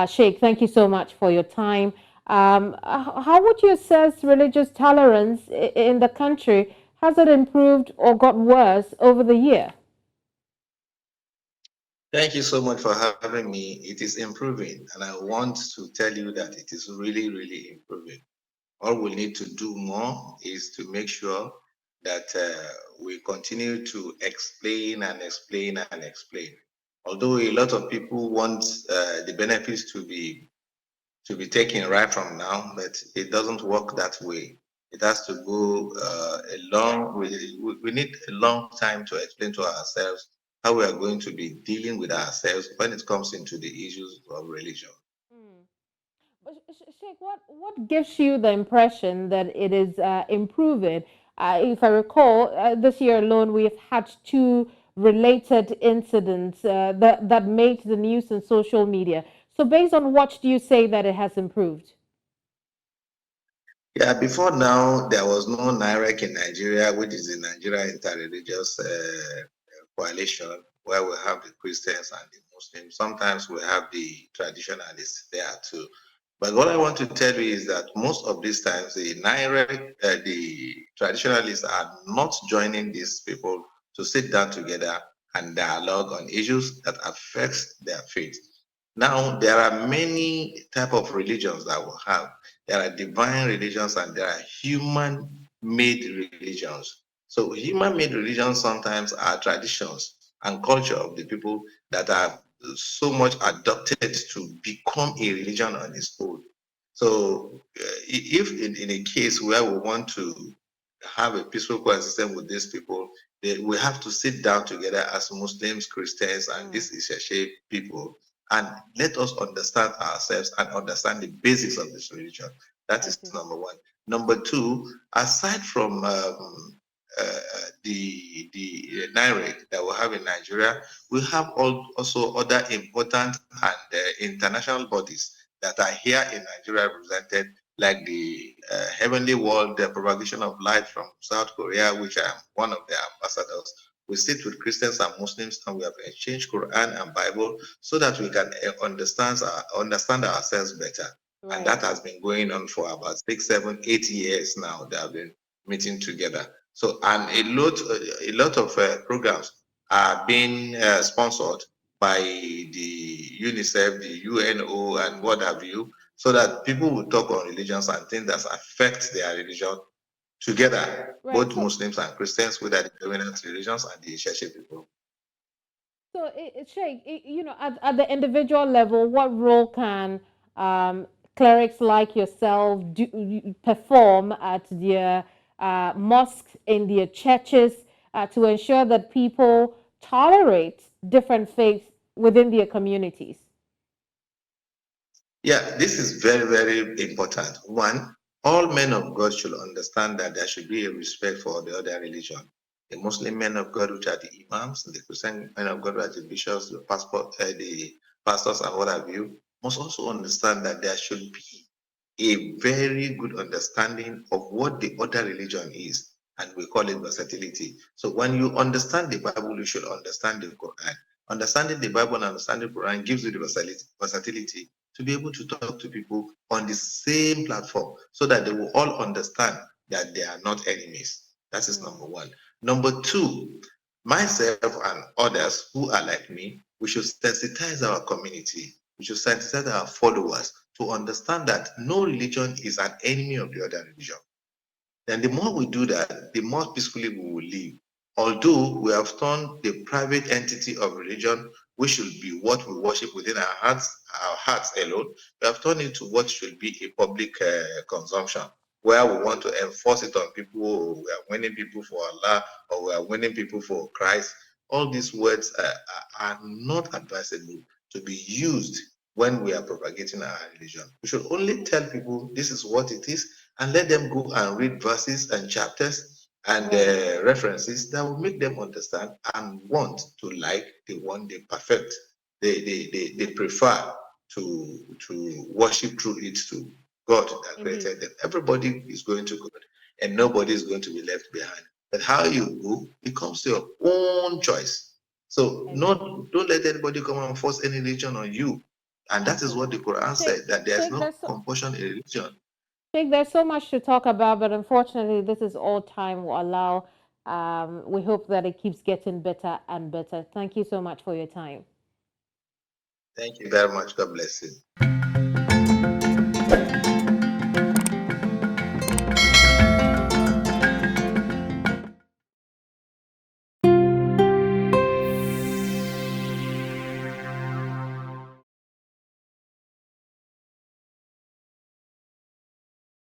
Sheikh, thank you so much for your time. How would you assess religious tolerance in the country? Has it improved or got worse over the year? Thank you so much for having me. It is improving, and I want to tell you that it is really, really improving. All we need to do more is to make sure that we continue to explain and explain and explain. Although a lot of people want the benefits to be taken right from now, but it doesn't work that way. It has to go a long. We need a long time to explain to ourselves how we are going to be dealing with ourselves when it comes into the issues of religion. Mm. But Sheikh, what gives you the impression that it is improving? If I recall, this year alone, we've had two related incidents that made the news on social media. So, based on what do you say that it has improved? Yeah, before now, there was no NIREC in Nigeria, which is the Nigeria Interreligious Coalition, where we have the Christians and the Muslims. Sometimes we have the traditionalists there too. But what I want to tell you is that most of these times, the NIREC, the traditionalists are not joining these people to sit down together and dialogue on issues that affects their faith. Now, there are many type of religions that we have. There are divine religions and there are human-made religions. So human-made religions sometimes are traditions and culture of the people that are so much adopted to become a religion on its own. So if in a case where we want to have a peaceful coexistence with these people, we have to sit down together as Muslims, Christians, and Mm, this is a people, and let us understand ourselves and understand the basics of this religion. That I is see. number one. Number two, aside from the NIREC that we have in Nigeria, we have also other important and international bodies that are here in Nigeria represented, like the Heavenly World, the Propagation of Light from South Korea, which I am one of their ambassadors. We sit with Christians and Muslims and we have exchanged Quran and Bible so that we can understand ourselves better. And Right. that has been going on for about 6, 7, 8 years now. They have been meeting together. So, and a lot of programs are being sponsored by the UNICEF, the UNO, and Mm, what have you, so that people will talk on religions and things that affect their religion together, right. both So, Muslims and Christians, whether the dominant religions and the Sheshe people. Sheikh, at the individual level, what role can clerics like yourself perform at their mosques, in their churches, to ensure that people tolerate different faiths within their communities? Yeah, this is very, very important. One, all men of God should understand that there should be a respect for the other religion. The Muslim men of God, which are the imams, the Christian men of God, which are the bishops, the pastors, and what have you, must also understand that there should be a very good understanding of what the other religion is, and we call it versatility. So when you understand the Bible, you should understand the Quran. Understanding the Bible and understanding the Quran gives you the versatility to be able to talk to people on the same platform so that they will all understand that they are not enemies. That is number Mm, one. Number two, myself and others who are like me, we should sensitize our community. We should sensitize our followers to understand that no religion is an enemy of the other religion. Then the more we do that, the more peacefully we will live. Although we have turned the private entity of religion, which should be what we worship within our hearts alone, we have turned into what should be a public consumption, where we want to enforce it on people. Oh, we are winning people for Allah, or we are winning people for Christ. All these words are not advisable to be used when we are propagating our religion. We should only tell people this is what it is and let them go and read verses and chapters and right. references that will make them understand and want to like the one they perfect. They prefer to worship through it to God that Indeed. created them. Everybody is going to God and nobody is going to be left behind. But how you go becomes your own choice. So I see. don't let anybody come and force any religion on you. And that is what the Absolutely. Quran Sheikh, said, that there's Sheikh, no compulsion in religion. There's so much to talk about, but unfortunately, this is all time will allow. We hope that it keeps getting better and better. Thank you so much for your time. Thank you very much. God bless you.